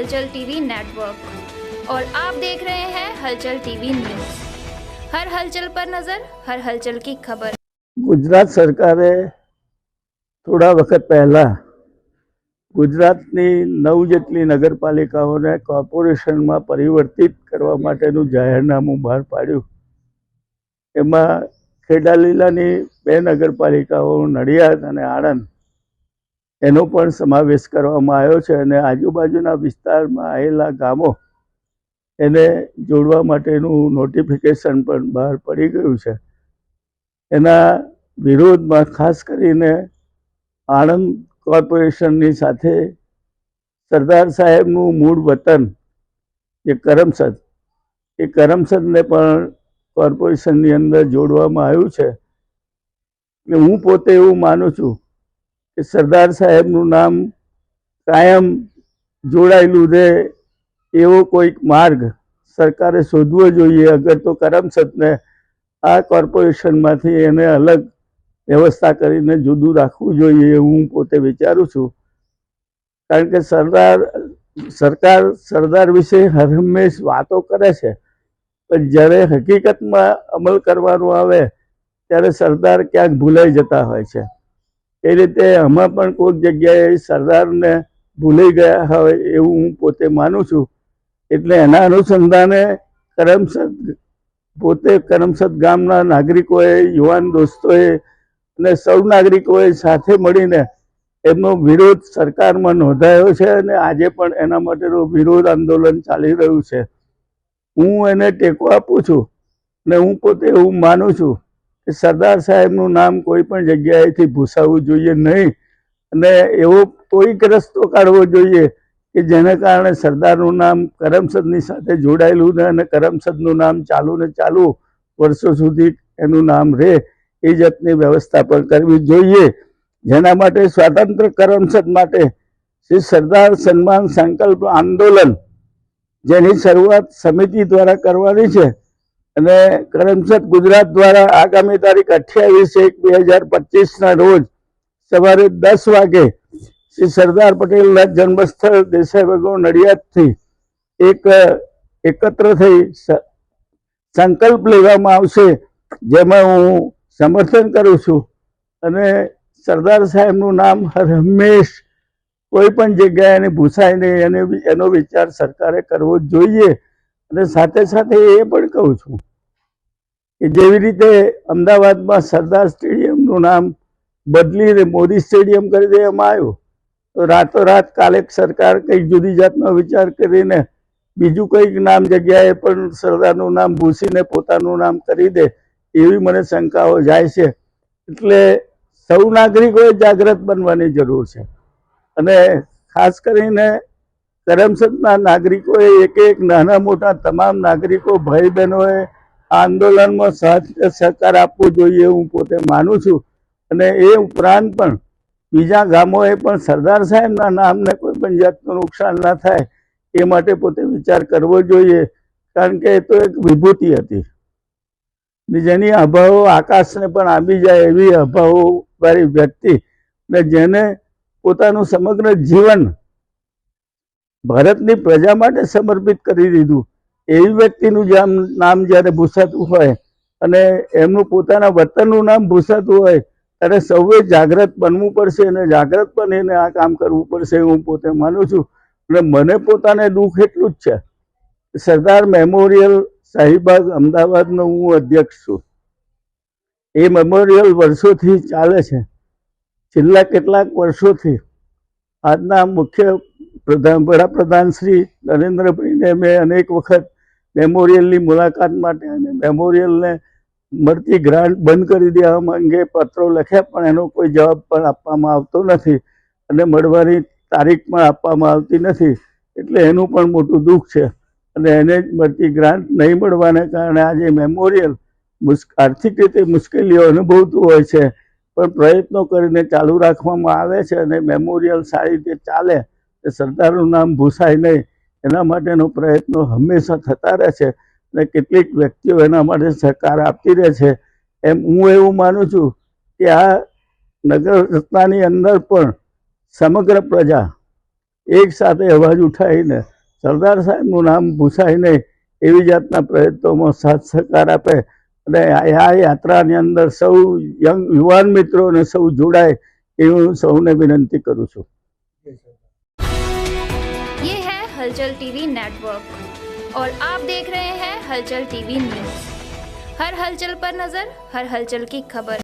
हलचल TV network और आप देख रहे हैं हलचल टीवी न्यूज। हर हलचल पर नजर, हर हलचल की खबर। गुजरात सरकारे थोड़ा वक्त पहला ગુજરાતની 9 જેટલી નગરપાલિકાઓને કોર્પોરેશનમાં પરિવર્તિત કરવા માટેનું જાહેરનામું બહાર પાડ્યું। એમાં ખેડાલીલાની 2 નગરપાલિકાઓ નડિયાદ અને આણંદ એનો પણ સમાવેશ કરવામાં આવ્યો છે અને આજુબાજુના વિસ્તારમાં આવેલા ગામો એને જોડવા માટેનું નોટિફિકેશન પણ બહાર પડી ગયું છે। એના વિરોધમાં ખાસ કરીને આણંદ કોર્પોરેશનની સાથે સરદાર સાહેબનું મૂળ વતન જે કરમસદ, એ કરમસદને પણ કોર્પોરેશનની અંદર જોડવામાં આવ્યું છે। કે હું પોતે એવું માનું છું કે સરદાર સાહેબનું નામ કાયમ જોડાયેલું રહે એવો કોઈક માર્ગ સરકારે શોધવો જોઈએ। અગર તો કરમસદને આ કોર્પોરેશનમાંથી એને અલગ વ્યવસ્થા કરીને જુદું રાખવું જોઈએ હું પોતે વિચારું છું। કારણ કે સરકાર સરદાર વિશે હર હંમેશ વાતો કરે છે, પણ જ્યારે હકીકતમાં અમલ કરવાનું આવે ત્યારે સરદાર ક્યાંક ભૂલાઈ જતા હોય છે। એ રીતે આમાં પણ કોઈક જગ્યાએ સરદારને ભૂલાઈ ગયા હોય એવું હું પોતે માનું છું। એટલે એના અનુસંધાને કરમસદ ગામના નાગરિકોએ, યુવાન દોસ્તોએ અને સૌ નાગરિકોએ સાથે મળીને એમનો વિરોધ સરકારમાં નોંધાયો છે અને આજે પણ એના માટેનું વિરોધ આંદોલન ચાલી રહ્યું છે। હું એને ટેકો આપું છું અને હું પોતે એવું માનું છું કે સરદાર સાહેબનું નામ કોઈ પણ જગ્યાએથી ભૂસાવવું જોઈએ નહીં અને એવો કોઈક રસ્તો કાઢવો જોઈએ કે જેને કારણે સરદારનું નામ કરમસદની સાથે જોડાયેલું રહે અને કરમસદનું નામ ચાલુ ને ચાલુ વર્ષો સુધી એનું નામ રહે એ જાતની વ્યવસ્થા પણ કરવી જોઈએ। જેના માટે સ્વાતંત્ર્ય કરમસદ માટે શ્રી સરદાર સન્માન સંકલ્પ આંદોલન જેની શરૂઆત સમિતિ દ્વારા કરવાની છે અને કરમસદ ગુજરાત દ્વારા આગામી તારીખ 28/1/2025ના રોજ સવારે 10 વાગે શ્રી સરદાર પટેલના જન્મસ્થળ દેસાઈ બાગ નડિયાદથી એકત્ર થઈ સંકલ્પ લેવામાં આવશે, જેમાં હું સમર્થન કરું છું અને સરદાર સાહેબનું નામ હર હંમેશ કોઈ પણ જગ્યાએ ભૂસાય નહીં એનો વિચાર સરકારે કરવો જોઈએ। અને સાથે સાથે એ પણ કહું છું કે જેવી રીતે અમદાવાદમાં સરદાર સ્ટેડિયમનું નામ બદલીને મોદી સ્ટેડિયમ કરી દેવામાં આવ્યું, તો રાતોરાત કાલે સરકાર કંઈક જુદી જાતનો વિચાર કરીને બીજું કંઈક નામ જગ્યાએ પણ સરદારનું નામ ભૂસીને પોતાનું નામ કરી દે એવી મને શંકાઓ જાય છે। એટલે સૌ નાગરિકોએ જાગૃત બનવાની જરૂર છે અને ખાસ કરીને કરમસદના નાગરિકોએ એક નાના મોટા તમામ નાગરિકો ભાઈ બહેનોએ આ આંદોલનમાં સહકાર આપવો જોઈએ હું પોતે માનું છું। અને એ ઉપરાંત પણ બીજા ગામોએ પણ સરદાર સાહેબના નામને કોઈ પણ જાતનું નુકસાન ના થાય એ માટે પોતે વિચાર કરવો જોઈએ। કારણ કે એ તો એક વિભૂતિ હતી જેની અભાવો આકાશને પણ આંબી જાય એવી અભાવો વાળી વ્યક્તિ ને જેને પોતાનું સમગ્ર જીવન ભારતની પ્રજા માટે સમર્પિત કરી દીધું, એવી વ્યક્તિનું નામ જ્યારે ભૂસાતું હોય અને એમનું પોતાના વતનનું નામ ભૂસાતું હોય ત્યારે સૌએ જાગૃત બનવું પડશે અને જાગૃત બનીને આ કામ કરવું પડશે હું પોતે માનું છું। અને મને પોતાને દુઃખ એટલું જ છે કે સરદાર મેમોરિયલ શાહીબાગ અમદાવાદનો હું અધ્યક્ષ છું। એ મેમોરિયલ વર્ષોથી ચાલે છે। છેલ્લા કેટલાક વર્ષોથી આજના મુખ્ય વડાપ્રધાન શ્રી નરેન્દ્રભાઈને મેં અનેક વખત મેમોરિયલની મુલાકાત માટે અને મેમોરિયલને મળતી ગ્રાન્ટ બંધ કરી દેવા અંગે પત્રો લખ્યા, પણ એનો કોઈ જવાબ પણ આપવામાં આવતો નથી અને મળવાની તારીખ પણ આપવામાં આવતી નથી। એટલે એનું પણ મોટું દુઃખ છે અને એને મળતી ગ્રાન્ટ નહીં મળવાને કારણે આજે મેમોરિયલ આર્થિક રીતે મુશ્કેલીઓ અનુભવતું હોય છે, પણ પ્રયત્નો કરીને ચાલુ રાખવામાં આવે છે અને મેમોરિયલ સારી રીતે ચાલે, સરદારનું નામ ભૂસાય નહીં એના માટેનો પ્રયત્નો હંમેશા થતા રહે છે અને કેટલીક વ્યક્તિઓ એના માટે સહકાર આપતી રહે છે। એમ હું એવું માનું છું કે આ નગર રચનાની અંદર પણ સમગ્ર પ્રજા એક સાથે અવાજ ઉઠાવીને સરદાર સાહેબનું નામ ભૂસાય નહીં એવી જાતના પ્રયત્નોમાં સાથ સહકાર આપે અને આ યાત્રાની અંદર સૌ યુવાન મિત્રોને સૌ જોડાય એવી હું સૌને વિનંતી કરું છું. ये है हलचल टीवी नेटवर्क और आप देख रहे हैं हलचल टीवी न्यूज। हर हलचल पर नजर, हर हलचल की खबर।